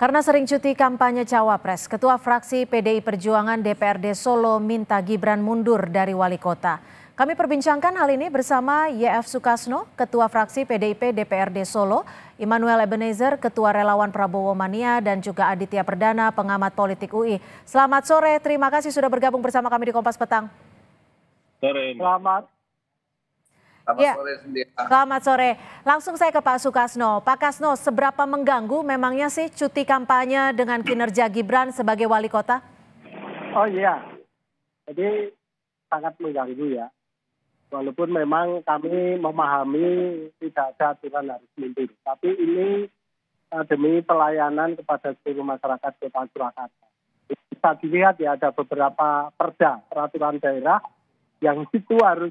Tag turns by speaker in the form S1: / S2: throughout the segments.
S1: Karena sering cuti kampanye Cawapres, Ketua Fraksi PDI Perjuangan DPRD Solo minta Gibran mundur dari wali kota. Kami perbincangkan hal ini bersama YF Sukasno, Ketua Fraksi PDIP DPRD Solo, Immanuel Ebenezer, Ketua Relawan Prabowo Mania, dan juga Aditya Perdana, pengamat politik UI. Selamat sore, terima kasih sudah bergabung bersama kami di Kompas Petang.
S2: Sore.
S1: Ya, selamat sore. Langsung saya ke Pak Sukasno. Pak Kasno, seberapa mengganggu memangnya sih cuti kampanye dengan kinerja Gibran sebagai wali kota?
S2: Oh iya, jadi sangat mengganggu ya. Walaupun memang kami memahami tidak ada aturan harus mundur. Tapi ini demi pelayanan kepada seluruh masyarakat Kota Surakarta. Bisa dilihat ya, ada beberapa perda, peraturan daerah yang itu harus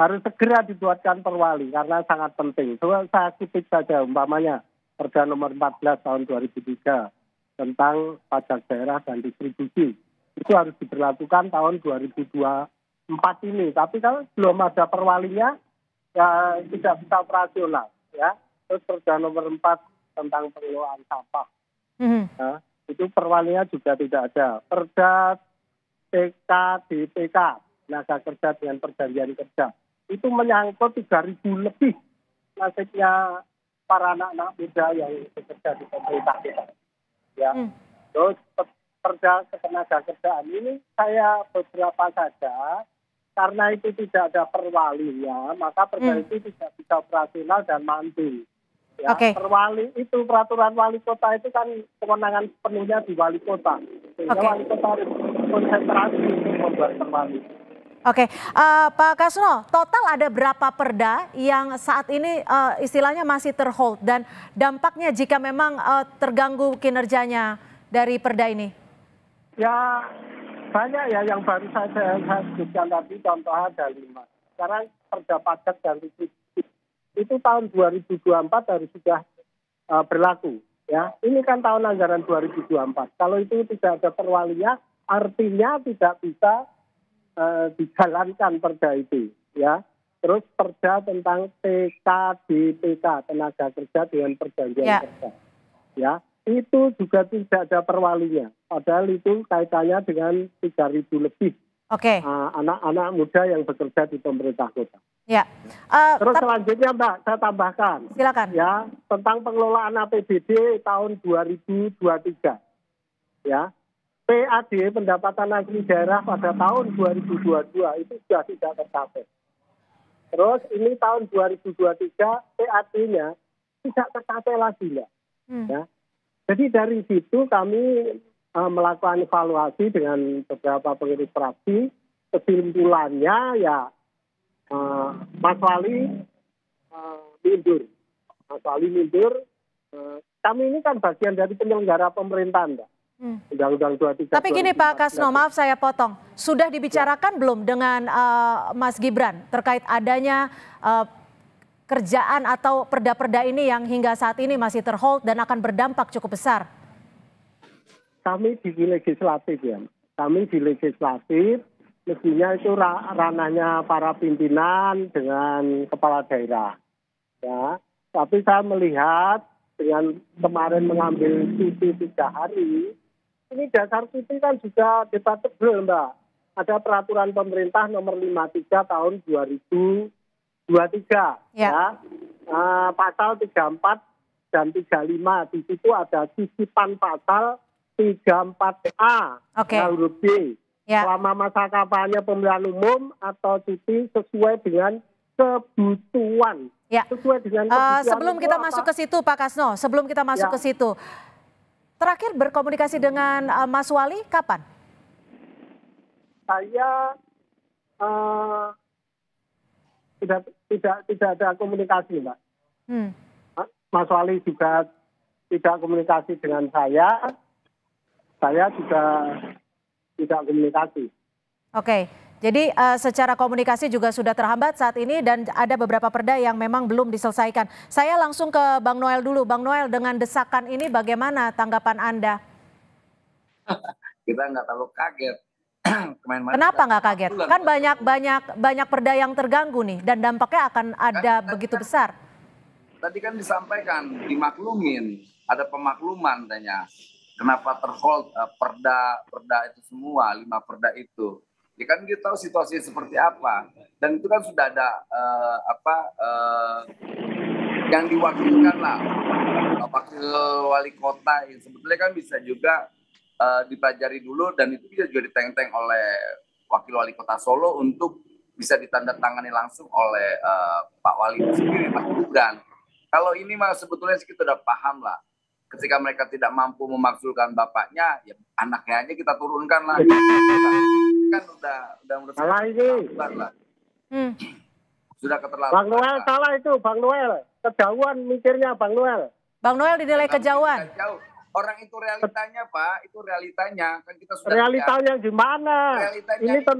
S2: segera dibuatkan perwali karena sangat penting. Saya kutip saja umpamanya Perda nomor 14 tahun 2003 tentang pajak daerah dan distribusi. Itu harus diberlakukan tahun 2024 ini. Tapi kalau belum ada perwalinya ya tidak bisa operasional ya. Terus Perda nomor 4 tentang pengelolaan sampah. Nah, itu perwalinya juga tidak ada. Perda PKDPK, tenaga kerja dengan perjanjian kerja. Itu menyangkut 3.000 lebih nasibnya para anak-anak muda yang bekerja di pemerintah kita. Ya. Terus perda ketenaga kerjaan ini saya beberapa saja, karena itu tidak ada perwalinya, maka perda itu tidak bisa operasional dan mantul. Ya. Perwali itu, peraturan wali kota itu kan kewenangan sepenuhnya di wali kota. Sehingga wali kota harus konsentrasi untuk membuat perwali.
S1: Oke, Pak Kasno, total ada berapa perda yang saat ini istilahnya masih terhold dan dampaknya jika memang terganggu kinerjanya dari perda ini?
S2: Ya banyak ya yang baru saya sebutkan tadi, contohnya ada 5. Sekarang perda pajak dan distribusi itu tahun 2024 harus sudah berlaku. Ya, ini kan tahun anggaran 2024. Kalau itu tidak ada perwalinya, artinya tidak bisa dijalankan perda itu, ya. Terus perda tentang PKDPK, tenaga kerja dengan perjanjian kerja, ya. Itu juga tidak ada perwalinya. Padahal itu kaitannya dengan 3.000 lebih anak-anak muda yang bekerja di pemerintah kota.
S1: Ya.
S2: Terus selanjutnya Mbak, saya tambahkan.
S1: Silakan.
S2: Ya, tentang pengelolaan APBD tahun 2023. Ya. PAD, pendapatan asli daerah pada tahun 2022 itu sudah tidak tercapai. Terus ini tahun 2023 PAD-nya tidak tercapai lagi, Mbak. Ya. Jadi dari situ kami melakukan evaluasi dengan beberapa pengurus fraksi. Kesimpulannya ya Mas Wali mundur. Mas Wali mundur. Kami ini kan bagian dari penyelenggara pemerintahan, Mbak. Undang-Undang 23.
S1: Tapi gini Pak Kasno, maaf saya potong. Sudah dibicarakan belum dengan Mas Gibran terkait adanya kerjaan atau perda-perda ini yang hingga saat ini masih terhold dan akan berdampak cukup besar?
S2: Kami di legislatif ya. Kami di legislatif, mestinya itu ranahnya para pimpinan dengan kepala daerah. Ya. Tapi saya melihat dengan kemarin mengambil cuti 3 hari, ini dasar cuti kan juga debatable, Mbak. Ada peraturan pemerintah nomor 53 tahun 2023. Ya. Pasal 34 dan 35. Di situ ada sisipan pasal 34A. Huruf B. Selama masa kampanye pemilihan umum atau cuti sesuai dengan kebutuhan.
S1: Ya.
S2: Sesuai dengan kebutuhan.
S1: Sebelum kita masuk ke situ Pak Kasno, sebelum kita masuk ke situ. Terakhir berkomunikasi dengan Mas Wali kapan?
S2: Saya tidak ada komunikasi, Mbak. Mas Wali juga tidak komunikasi dengan saya. Saya juga tidak komunikasi.
S1: Oke. Jadi secara komunikasi juga sudah terhambat saat ini dan ada beberapa perda yang memang belum diselesaikan. Saya langsung ke Bang Noel dulu. Bang Noel, dengan desakan ini bagaimana tanggapan Anda?
S3: Kita nggak terlalu kaget.
S1: Kenapa nggak kaget? Kan banyak perda yang terganggu nih dan dampaknya akan ada begitu besar.
S3: Tadi kan disampaikan, dimaklumin. ada pemakluman tanya. Kenapa terhold perda itu semua, 5 perda itu. Ya kan kita tahu situasi seperti apa. Dan itu kan sudah ada yang diwakilkan lah. Wakil wali kota yang sebetulnya kan bisa juga dipelajari dulu dan itu bisa juga diteng-teng oleh wakil wali kota Solo untuk bisa ditandatangani langsung oleh Pak Wali itu sendiri, Mas Gibran. Kalau ini mah sebetulnya sih kita udah paham lah. Ketika mereka tidak mampu memakzulkan bapaknya, ya anaknya aja kita turunkan lah. Kan udah menurut
S2: salah ini.
S3: Sudah keterlaluan.
S2: Bang Noel salah itu, Bang Noel. Kejauhan mikirnya Bang Noel.
S1: Bang Noel dinilai kejauhan.
S3: Orang itu realitanya, Pak. Itu realitanya. Kan kita sudah
S2: realitanya gimana?
S3: Realitanya
S2: ini
S3: itu,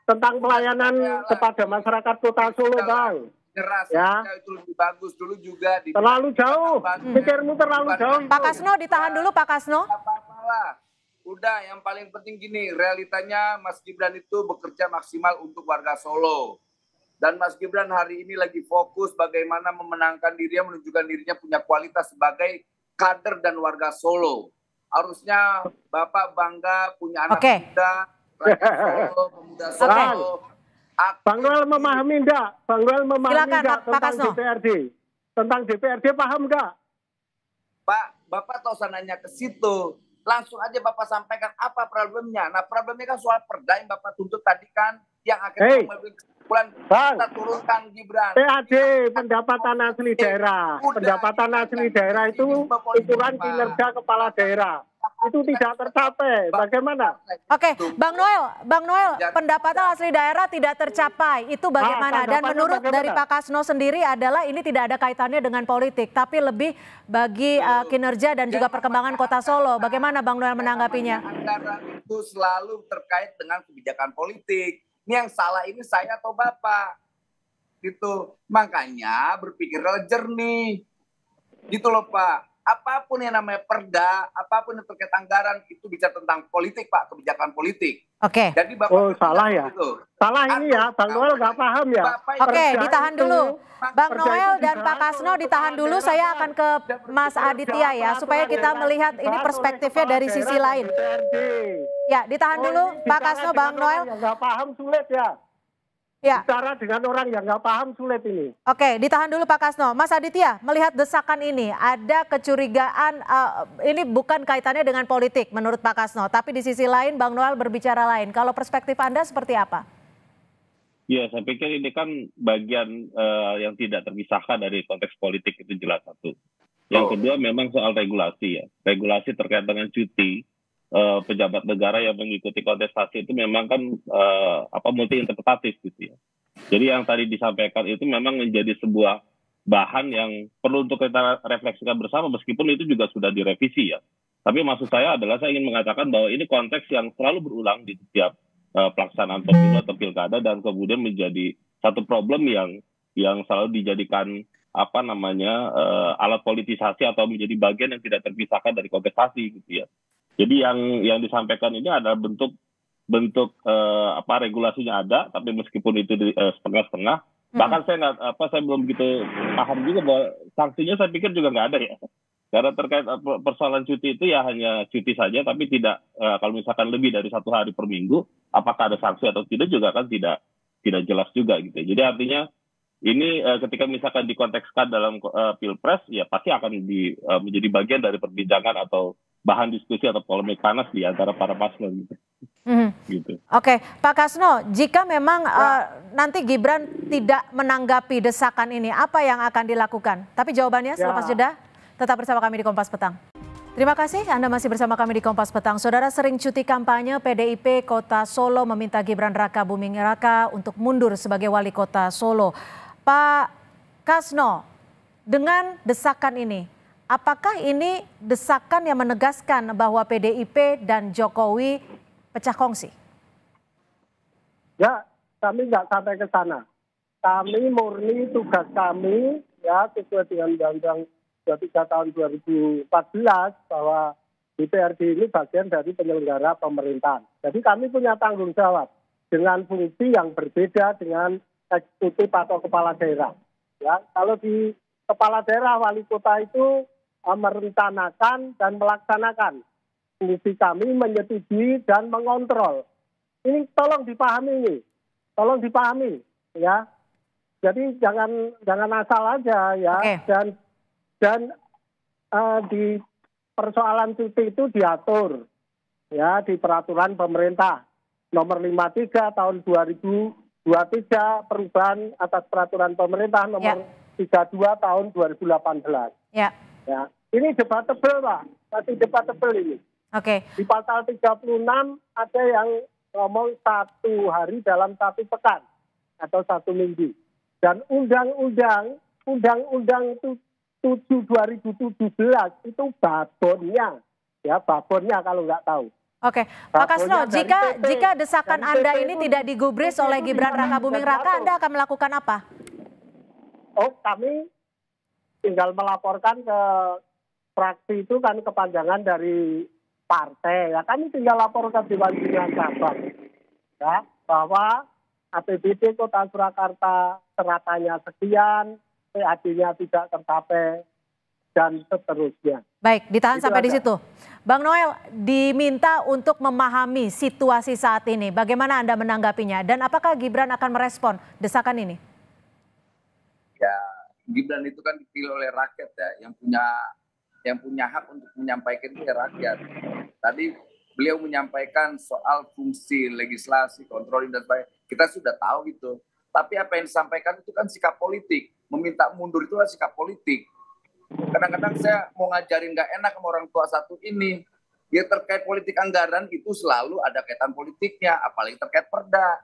S2: tentang pelayanan kepada masyarakat Kota Solo, Bang.
S3: Ya. Itu lebih bagus dulu juga.
S2: Terlalu jauh. Pikirmu terlalu jauh.
S1: Pak Kasno ditahan dulu, Pak Kasno.
S3: Apa-apalah. Udah, yang paling penting gini. Realitanya Mas Gibran itu bekerja maksimal untuk warga Solo. Dan Mas Gibran hari ini lagi fokus bagaimana memenangkan dirinya, menunjukkan dirinya punya kualitas sebagai kader dan warga Solo. Harusnya Bapak bangga punya anak muda, rakyat Solo, pemuda Solo.
S2: Bang Noel memahami enggak? Bang Noel memahami enggak tentang
S1: Kasno.
S2: DPRD? Tentang DPRD paham enggak?
S3: Pak, Bapak tahu sananya ke situ. Langsung aja Bapak sampaikan apa problemnya. Nah, problemnya kan soal perda yang Bapak tuntut tadi kan, yang akhirnya mengambil kesimpulan kita turunkan Gibran.
S2: PAD, pendapatan asli daerah. Pendapatan asli daerah itu ukuran kinerja kepala daerah. Itu tidak tercapai. Bagaimana?
S1: Oke, Bang Noel, pendapatan asli daerah tidak tercapai. Itu bagaimana? Dan menurut dari Pak Kasno sendiri adalah ini tidak ada kaitannya dengan politik, tapi lebih bagi kinerja dan juga perkembangan Kota Solo. Bagaimana Bang Noel menanggapinya?
S3: Anggaran itu selalu terkait dengan kebijakan politik. Ini yang salah ini saya atau Bapak? Gitu. Makanya berpikirlah jernih. Gitu loh Pak. Apapun yang namanya perda, apapun yang terkait anggaran itu bicara tentang politik Pak, kebijakan politik.
S1: Oke.
S3: Jadi Bapak
S2: salah ya?
S3: Gitu.
S2: Salah ini ya, Bang Noel nggak paham ya?
S1: Oke, ditahan dulu. Bang Noel dan Pak Kasno ditahan dulu, saya akan ke Mas Aditya ya, supaya kita melihat ini perspektifnya dari sisi lain. Ya, ditahan dulu Pak Kasno, Bang Noel.
S2: Yang nggak paham sulit ya.
S1: Ya.
S2: Bicara dengan orang yang nggak paham sulit ini.
S1: Oke, ditahan dulu Pak Kasno. Mas Aditya, melihat desakan ini, ada kecurigaan, ini bukan kaitannya dengan politik menurut Pak Kasno, tapi di sisi lain Bang Noel berbicara lain. Kalau perspektif Anda seperti apa?
S4: Ya, saya pikir ini kan bagian yang tidak terpisahkan dari konteks politik, itu jelas satu. Yang kedua memang soal regulasi ya. Regulasi terkait dengan cuti pejabat negara yang mengikuti kontestasi itu memang kan multi interpretatif gitu ya. Jadi yang tadi disampaikan itu memang menjadi sebuah bahan yang perlu untuk kita refleksikan bersama meskipun itu juga sudah direvisi ya. Tapi maksud saya adalah saya ingin mengatakan bahwa ini konteks yang selalu berulang di setiap pelaksanaan pemilu atau pilkada dan kemudian menjadi satu problem yang selalu dijadikan alat politisasi atau menjadi bagian yang tidak terpisahkan dari kontestasi gitu ya. Jadi yang disampaikan ini adalah bentuk regulasinya ada, tapi meskipun itu setengah-setengah, bahkan saya belum begitu paham juga bahwa sanksinya saya pikir juga nggak ada ya. Karena terkait persoalan cuti itu ya hanya cuti saja, tapi tidak kalau misalkan lebih dari 1 hari per minggu, apakah ada sanksi atau tidak juga kan tidak jelas juga gitu. Jadi artinya ini ketika misalkan dikontekskan dalam pilpres, ya pasti akan menjadi bagian dari perbincangan atau bahan diskusi atau polemik panas di antara para paslon gitu. Gitu.
S1: Oke, Pak Kasno, jika memang nanti Gibran tidak menanggapi desakan ini, apa yang akan dilakukan? Tapi jawabannya selepas jeda, tetap bersama kami di Kompas Petang. Terima kasih Anda masih bersama kami di Kompas Petang. Saudara, sering cuti kampanye PDIP Kota Solo meminta Gibran Raka Buming Raka untuk mundur sebagai wali kota Solo. Pak Kasno, dengan desakan ini, apakah ini desakan yang menegaskan bahwa PDIP dan Jokowi pecah kongsi?
S2: Ya, kami nggak sampai ke sana. Kami murni tugas kami ya sesuai dengan Undang-Undang 23 tahun 2014 bahwa DPRD ini bagian dari penyelenggara pemerintahan. Jadi kami punya tanggung jawab dengan fungsi yang berbeda dengan eksekutif atau kepala daerah. Ya, kalau di kepala daerah wali kota itu merencanakan dan melaksanakan. Fungsi kami menyetujui dan mengontrol. Ini tolong dipahami ini, tolong dipahami ya. Jadi jangan asal aja ya.
S1: Oke.
S2: Dan di persoalan cuti itu diatur ya di peraturan pemerintah nomor 53 tahun 2023 perubahan atas peraturan pemerintah nomor 32 tahun 2018.
S1: Ya.
S2: Ya, ini debatable Pak, masih debatable ini.
S1: Oke.
S2: Di pasal 36 ada yang ngomong 1 hari dalam 1 pekan atau 1 minggu. Dan undang-undang 7 2017 itu babonnya, ya babonnya kalau nggak tahu.
S1: Oke, Pak Kasno, jika desakan Anda ini tidak digubris oleh Gibran Rakabuming Raka, Anda akan melakukan apa?
S2: Oh, kami tinggal melaporkan ke fraksi itu kan kepanjangan dari partai ya, kami tinggal lapor ke Dewan Pimpinan Cabang ya bahwa APBD Kota Surakarta seratannya sekian, PAD-nya tidak tercapai dan seterusnya.
S1: Baik, ditahan
S2: Itu
S1: sampai di
S2: aja.
S1: situ. Bang Noel diminta untuk memahami situasi saat ini. Bagaimana Anda menanggapinya dan apakah Gibran akan merespon desakan ini?
S3: Ya, Gibran itu kan dipilih oleh rakyat ya, yang punya hak untuk menyampaikan itu ya rakyat. Tadi beliau menyampaikan soal fungsi legislasi, controlling dan sebagainya. Kita sudah tahu itu. Tapi apa yang disampaikan itu kan sikap politik. Meminta mundur itu adalah sikap politik. Kadang-kadang saya mau ngajarin nggak enak sama orang tua satu ini. Ya terkait politik anggaran itu selalu ada kaitan politiknya, apalagi terkait perda.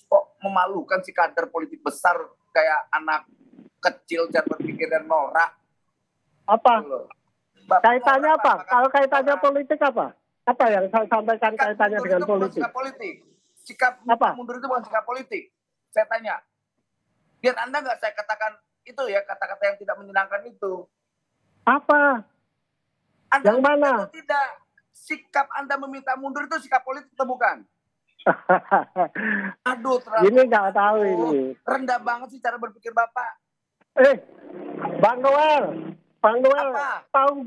S3: Kok memalukan si kader politik besar kayak anak kecil cara berpikirnya norak.
S2: Apa? Kaitannya
S3: Norak,
S2: apa?
S3: Pak.
S2: Kalau kaitannya politik apa? Apa yang saya sampaikan
S3: Sikap
S2: kaitannya
S3: mundur
S2: dengan
S3: itu bukan
S2: politik?
S3: sikap politik. Sikap
S2: Apa?
S3: mundur itu bukan sikap politik. Saya tanya. Biar Anda nggak saya katakan itu ya, kata-kata yang tidak menyenangkan itu.
S2: Apa?
S3: Anda
S2: Yang mana?
S3: atau tidak? Sikap Anda meminta mundur itu sikap politik atau bukan? Aduh, terlalu
S2: Ini nggak tahu ini.
S3: rendah banget sih cara berpikir Bapak.
S2: Bang Noel,
S3: Apa?
S2: tahu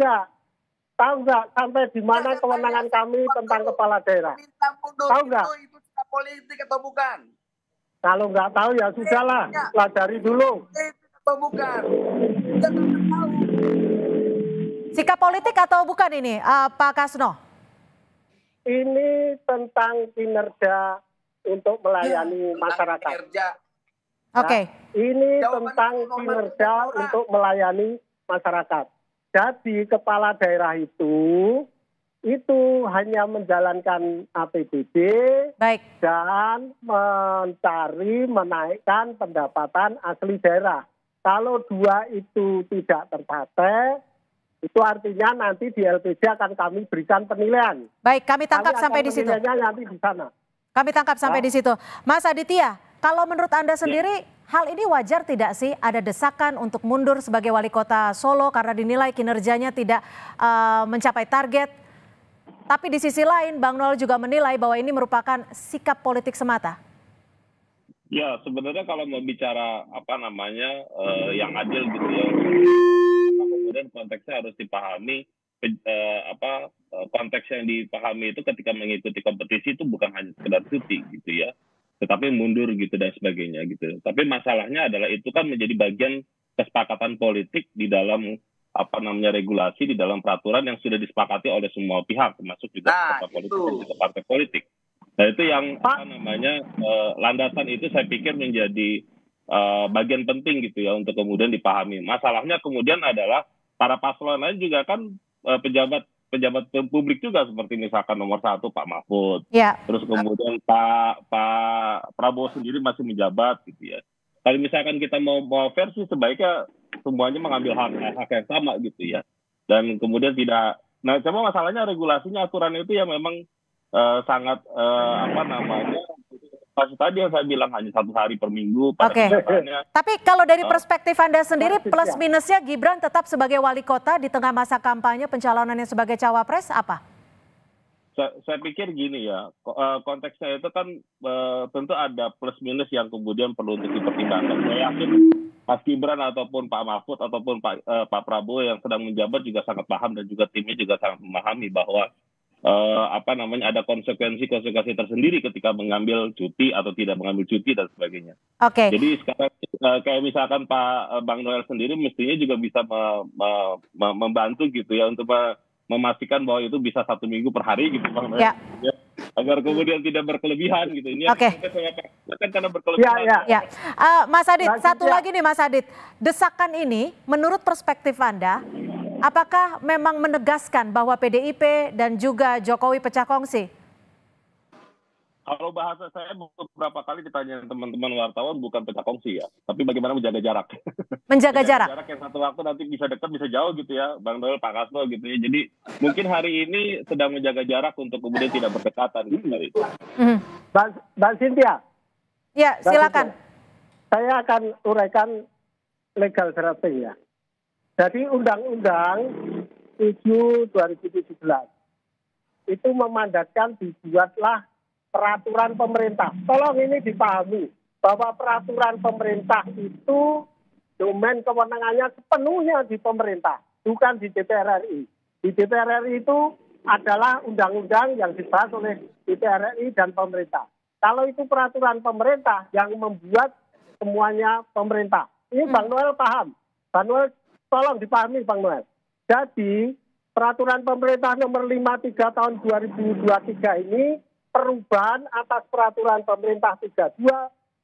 S2: nggak sampai di mana kewenangan kami tentang kepala daerah?
S3: Minta mundur
S2: Tahu nggak?
S3: itu sikap politik atau bukan?
S2: Kalau nggak tahu ya sudahlah, pelajari dulu.
S3: Politik atau bukan? Kita tak tahu.
S1: Sikap politik atau bukan ini, Pak Kasno?
S2: Ini tentang kinerja untuk melayani masyarakat.
S3: Kinerja.
S1: Oke.
S2: Ini
S3: Jawaban
S2: tentang
S3: nomor
S2: kinerja
S3: orang.
S2: untuk melayani masyarakat. Jadi kepala daerah itu hanya menjalankan APBD
S1: Baik.
S2: dan menaikkan pendapatan asli daerah. Kalau 2 itu tidak tercapai, itu artinya nanti di LPJ akan kami berikan penilaian.
S1: Baik, kami tangkap
S2: Kami akan
S1: sampai di situ.
S2: penilaiannya nanti di sana.
S1: Kami tangkap sampai di situ. Mas Aditya, kalau menurut Anda sendiri, hal ini wajar tidak sih ada desakan untuk mundur sebagai wali kota Solo karena dinilai kinerjanya tidak mencapai target? Tapi di sisi lain, Bang Noel juga menilai bahwa ini merupakan sikap politik semata.
S4: Ya, sebenarnya kalau mau bicara yang adil gitu ya, kemudian konteksnya harus dipahami. Konteks yang dipahami itu ketika mengikuti kompetisi itu bukan hanya sekedar cuti gitu ya, tetapi mundur gitu dan sebagainya gitu. Tapi masalahnya adalah itu kan menjadi bagian kesepakatan politik di dalam regulasi, di dalam peraturan yang sudah disepakati oleh semua pihak, termasuk juga partai politik dan juga partai politik. Nah itu yang landasan itu saya pikir menjadi bagian penting gitu ya untuk kemudian dipahami. Masalahnya kemudian adalah para paslon lain juga kan pejabat publik juga, seperti misalkan nomor 1 Pak Mahfud, terus kemudian Pak Prabowo sendiri masih menjabat gitu ya. Kalau misalkan kita mau fair sih sebaiknya semuanya mengambil hak yang sama gitu ya. Dan kemudian tidak, nah cuma masalahnya regulasinya, aturan itu yang memang sangat pas tadi yang saya bilang hanya 1 hari per minggu.
S1: Oke. Tapi kalau dari perspektif Anda sendiri, plus minusnya Gibran tetap sebagai wali kota di tengah masa kampanye pencalonannya sebagai cawapres apa?
S4: Saya pikir gini ya, konteksnya itu kan tentu ada plus minus yang kemudian perlu untuk dipertimbangkan. Saya yakin Mas Gibran ataupun Pak Mahfud ataupun Pak Prabowo yang sedang menjabat juga sangat paham dan juga timnya juga sangat memahami bahwa ada konsekuensi tersendiri ketika mengambil cuti atau tidak mengambil cuti dan sebagainya.
S1: Oke.
S4: Jadi sekarang kayak misalkan Pak Bang Noel sendiri mestinya juga bisa membantu gitu ya untuk memastikan bahwa itu bisa 1 minggu per hari gitu Bang Noel. Ya. Agar kemudian tidak berkelebihan gitu. Ini kan karena berkelebihan.
S1: Ya. Mas Adit, satu lagi nih Mas Adit. Desakan ini menurut perspektif Anda, apakah memang menegaskan bahwa PDIP dan juga Jokowi pecah kongsi?
S4: Kalau bahasa saya beberapa kali ditanya teman-teman wartawan bukan pecah kongsi ya, tapi bagaimana menjaga jarak.
S1: Menjaga jarak
S4: Jarak yang satu waktu nanti bisa dekat bisa jauh gitu ya, Bang Noel, Pak Kasno gitu ya. Jadi mungkin hari ini sedang menjaga jarak untuk kemudian tidak berdekatan. Gitu.
S2: Mbak Cynthia.
S1: Ya, silakan.
S2: Saya akan uraikan legal drafting ya. Jadi Undang-Undang 7 2017 itu memandatkan dibuatlah peraturan pemerintah. Tolong ini dipahami bahwa peraturan pemerintah itu domain kewenangannya sepenuhnya di pemerintah, bukan di DPR RI. Di DPR RI itu adalah undang-undang yang dibahas oleh DPR RI dan pemerintah. Kalau itu peraturan pemerintah yang membuat semuanya pemerintah. Ini Bang Noel paham. Bang Noel tolong dipahami Bang Noel. Jadi peraturan pemerintah nomor 53 tahun 2023 ini perubahan atas peraturan pemerintah 32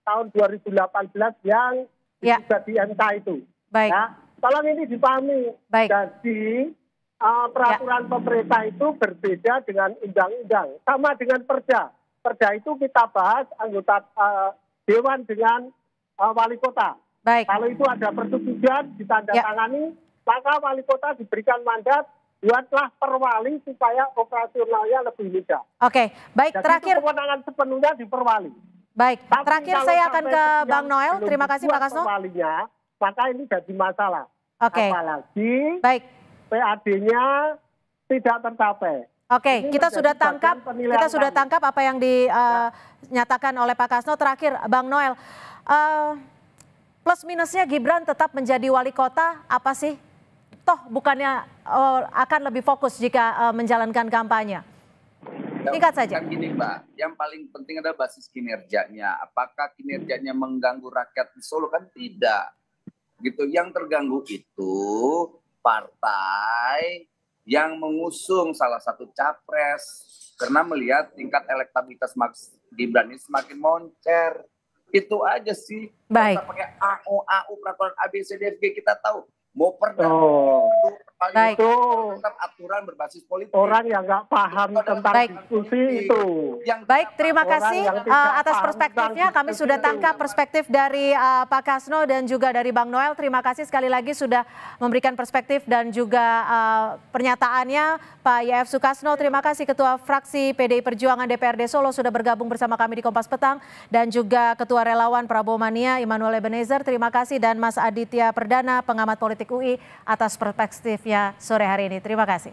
S2: tahun 2018 yang juga di MK itu.
S1: Baik.
S2: Ya, tolong ini dipahami.
S1: Baik.
S2: Jadi peraturan pemerintah itu berbeda dengan undang-undang. Sama dengan perda. Perda itu kita bahas anggota dewan dengan wali kota.
S1: Baik.
S2: Kalau itu ada persetujuan ditandatangani, maka wali kota diberikan mandat buatlah perwali supaya operasionalnya lebih mudah.
S1: Oke, baik.
S2: Jadi
S1: terakhir
S2: itu kewenangan sepenuhnya di perwali.
S1: Baik,
S2: Tapi
S1: terakhir
S2: kalau
S1: saya akan ke
S2: sampai
S1: Bang Noel.
S2: belum
S1: Terima kasih Pak
S2: dibuat
S1: Kasno.
S2: Perwalinya, maka ini jadi masalah.
S1: Oke.
S2: Apalagi
S1: Baik.
S2: PAD-nya tidak tercapai.
S1: Oke,
S2: Ini
S1: kita
S2: menjadi
S1: sudah
S2: bagian
S1: tangkap,
S2: penilaian kami.
S1: apa yang dinyatakan oleh Pak Kasno. Terakhir, Bang Noel, plus minusnya Gibran tetap menjadi wali kota apa sih? Toh bukannya akan lebih fokus jika menjalankan kampanye? Singkat saja.
S3: Kan gini Mbak, yang paling penting adalah basis kinerjanya. Apakah kinerjanya mengganggu rakyat di Solo? Kan tidak. Gitu. Yang terganggu itu partai yang mengusung salah satu capres karena melihat tingkat elektabilitas Mas Gibran ini semakin moncer. Itu aja sih.
S1: Baik.
S3: Kita pakai AU peraturan ABCDFG kita tahu mau perda
S1: Baik.
S3: itu tetap aturan berbasis politik.
S2: Orang yang nggak paham tentang diskusi itu.
S1: Baik, terima kasih atas perspektifnya. Kami sudah tangkap perspektif dari Pak Kasno dan juga dari Bang Noel. Terima kasih sekali lagi sudah memberikan perspektif dan juga pernyataannya. Pak YF Sukasno, terima kasih Ketua Fraksi PDI Perjuangan DPRD Solo sudah bergabung bersama kami di Kompas Petang. Dan juga Ketua Relawan Prabowo Mania Immanuel Ebenezer, terima kasih. Dan Mas Aditya Perdana, pengamat politik UI atas perspektifnya sore hari ini. Terima kasih.